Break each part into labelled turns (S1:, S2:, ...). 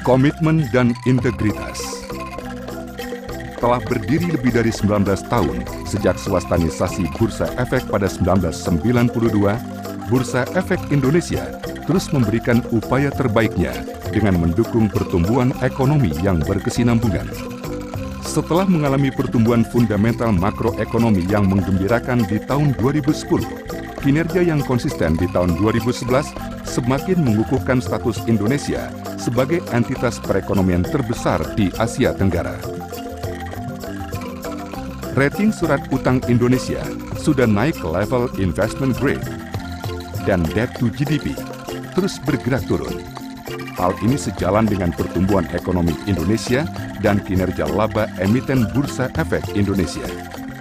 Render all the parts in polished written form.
S1: Komitmen dan integritas. Telah berdiri lebih dari 19 tahun sejak swastanisasi Bursa Efek pada 1992, Bursa Efek Indonesia terus memberikan upaya terbaiknya dengan mendukung pertumbuhan ekonomi yang berkesinambungan. Setelah mengalami pertumbuhan fundamental makroekonomi yang menggembirakan di tahun 2010, kinerja yang konsisten di tahun 2011 semakin mengukuhkan status Indonesia sebagai entitas perekonomian terbesar di Asia Tenggara. Rating surat utang Indonesia sudah naik ke level investment grade dan debt to GDP terus bergerak turun. Hal ini sejalan dengan pertumbuhan ekonomi Indonesia dan kinerja laba emiten Bursa Efek Indonesia.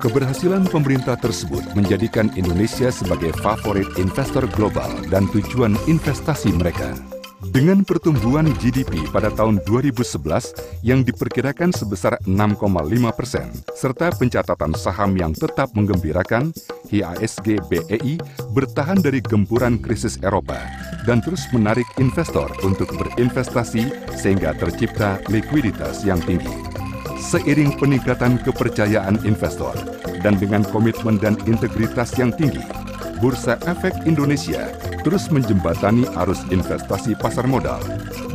S1: Keberhasilan pemerintah tersebut menjadikan Indonesia sebagai favorit investor global dan tujuan investasi mereka. Dengan pertumbuhan GDP pada tahun 2011 yang diperkirakan sebesar 6,5%, serta pencatatan saham yang tetap menggembirakan, IHSG BEI bertahan dari gempuran krisis Eropa dan terus menarik investor untuk berinvestasi sehingga tercipta likuiditas yang tinggi. Seiring peningkatan kepercayaan investor dan dengan komitmen dan integritas yang tinggi, Bursa Efek Indonesia terus menjembatani arus investasi pasar modal,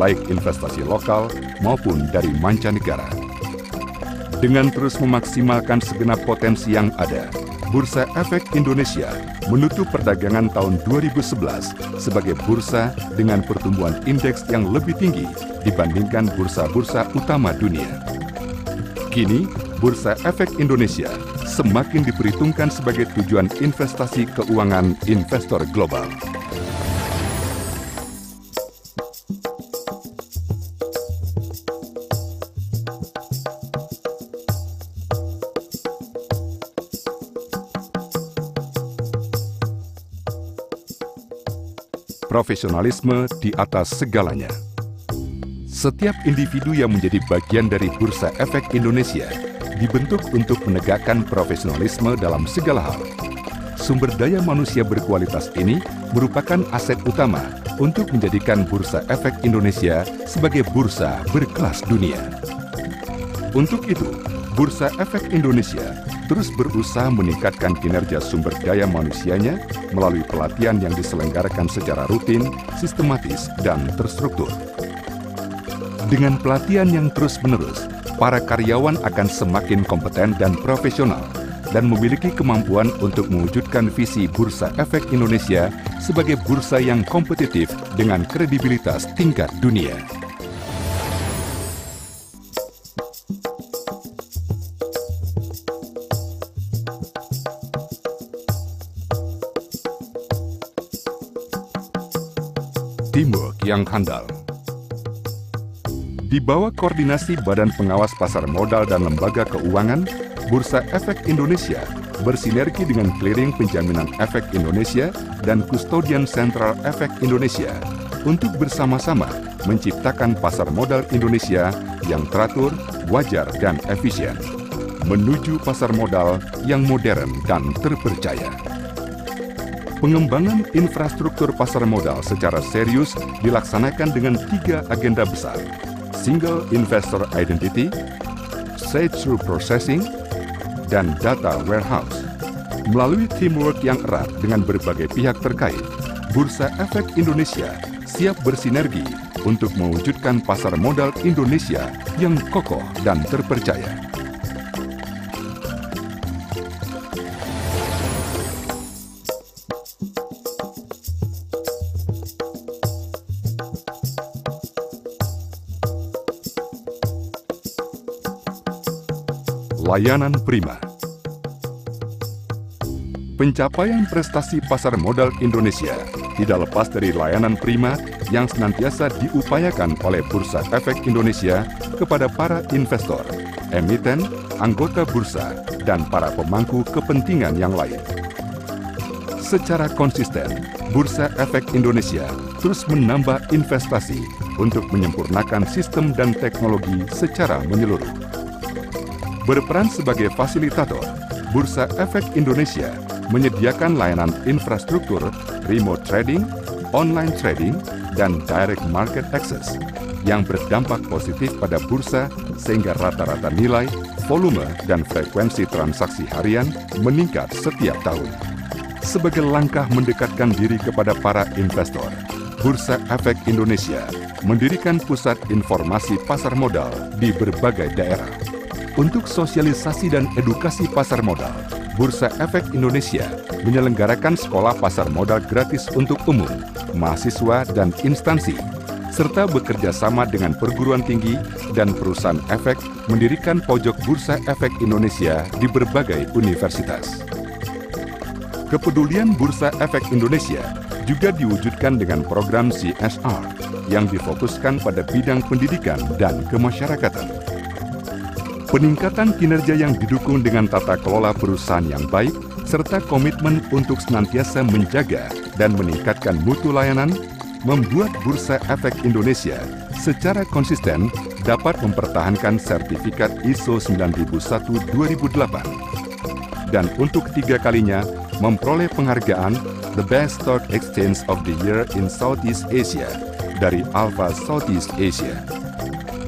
S1: baik investasi lokal maupun dari mancanegara. Dengan terus memaksimalkan segenap potensi yang ada, Bursa Efek Indonesia menutup perdagangan tahun 2011 sebagai bursa dengan pertumbuhan indeks yang lebih tinggi dibandingkan bursa-bursa utama dunia. Kini, Bursa Efek Indonesia semakin diperhitungkan sebagai tujuan investasi keuangan investor global. Profesionalisme di atas segalanya. Setiap individu yang menjadi bagian dari Bursa Efek Indonesia dibentuk untuk menegakkan profesionalisme dalam segala hal. Sumber daya manusia berkualitas ini merupakan aset utama untuk menjadikan Bursa Efek Indonesia sebagai bursa berkelas dunia. Untuk itu, Bursa Efek Indonesia terus berusaha meningkatkan kinerja sumber daya manusianya melalui pelatihan yang diselenggarakan secara rutin, sistematis, dan terstruktur. Dengan pelatihan yang terus-menerus, para karyawan akan semakin kompeten dan profesional dan memiliki kemampuan untuk mewujudkan visi Bursa Efek Indonesia sebagai bursa yang kompetitif dengan kredibilitas tingkat dunia. Teamwork yang handal. Di bawah koordinasi Badan Pengawas Pasar Modal dan Lembaga Keuangan, Bursa Efek Indonesia bersinergi dengan Clearing Penjaminan Efek Indonesia dan Kustodian Sentral Efek Indonesia untuk bersama-sama menciptakan pasar modal Indonesia yang teratur, wajar, dan efisien, menuju pasar modal yang modern dan terpercaya. Pengembangan infrastruktur pasar modal secara serius dilaksanakan dengan 3 agenda besar: Single Investor Identity, Straight-through Processing, dan Data Warehouse. Melalui teamwork yang erat dengan berbagai pihak terkait, Bursa Efek Indonesia siap bersinergi untuk mewujudkan pasar modal Indonesia yang kokoh dan terpercaya. Layanan prima. Pencapaian prestasi pasar modal Indonesia tidak lepas dari layanan prima yang senantiasa diupayakan oleh Bursa Efek Indonesia kepada para investor, emiten, anggota bursa, dan para pemangku kepentingan yang lain. Secara konsisten, Bursa Efek Indonesia terus menambah investasi untuk menyempurnakan sistem dan teknologi secara menyeluruh. Berperan sebagai fasilitator, Bursa Efek Indonesia menyediakan layanan infrastruktur, remote trading, online trading, dan direct market access, yang berdampak positif pada bursa sehingga rata-rata nilai, volume, dan frekuensi transaksi harian meningkat setiap tahun. Sebagai langkah mendekatkan diri kepada para investor, Bursa Efek Indonesia mendirikan pusat informasi pasar modal di berbagai daerah. Untuk sosialisasi dan edukasi pasar modal, Bursa Efek Indonesia menyelenggarakan sekolah pasar modal gratis untuk umum, mahasiswa, dan instansi, serta bekerja sama dengan perguruan tinggi dan perusahaan efek mendirikan pojok Bursa Efek Indonesia di berbagai universitas. Kepedulian Bursa Efek Indonesia juga diwujudkan dengan program CSR yang difokuskan pada bidang pendidikan dan kemasyarakatan. Peningkatan kinerja yang didukung dengan tata kelola perusahaan yang baik serta komitmen untuk senantiasa menjaga dan meningkatkan mutu layanan membuat Bursa Efek Indonesia secara konsisten dapat mempertahankan sertifikat ISO 9001-2008 dan untuk ketiga kalinya memperoleh penghargaan The Best Stock Exchange of the Year in Southeast Asia dari Alpha Southeast Asia.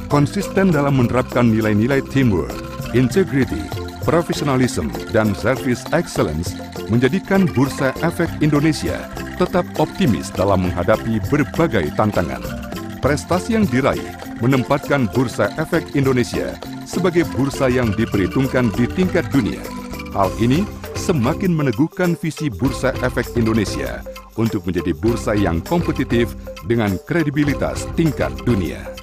S1: Konsisten dalam menerapkan nilai-nilai teamwork, integrity, professionalism, dan service excellence menjadikan Bursa Efek Indonesia tetap optimis dalam menghadapi berbagai tantangan. Prestasi yang diraih menempatkan Bursa Efek Indonesia sebagai bursa yang diperhitungkan di tingkat dunia. Hal ini semakin meneguhkan visi Bursa Efek Indonesia untuk menjadi bursa yang kompetitif dengan kredibilitas tingkat dunia.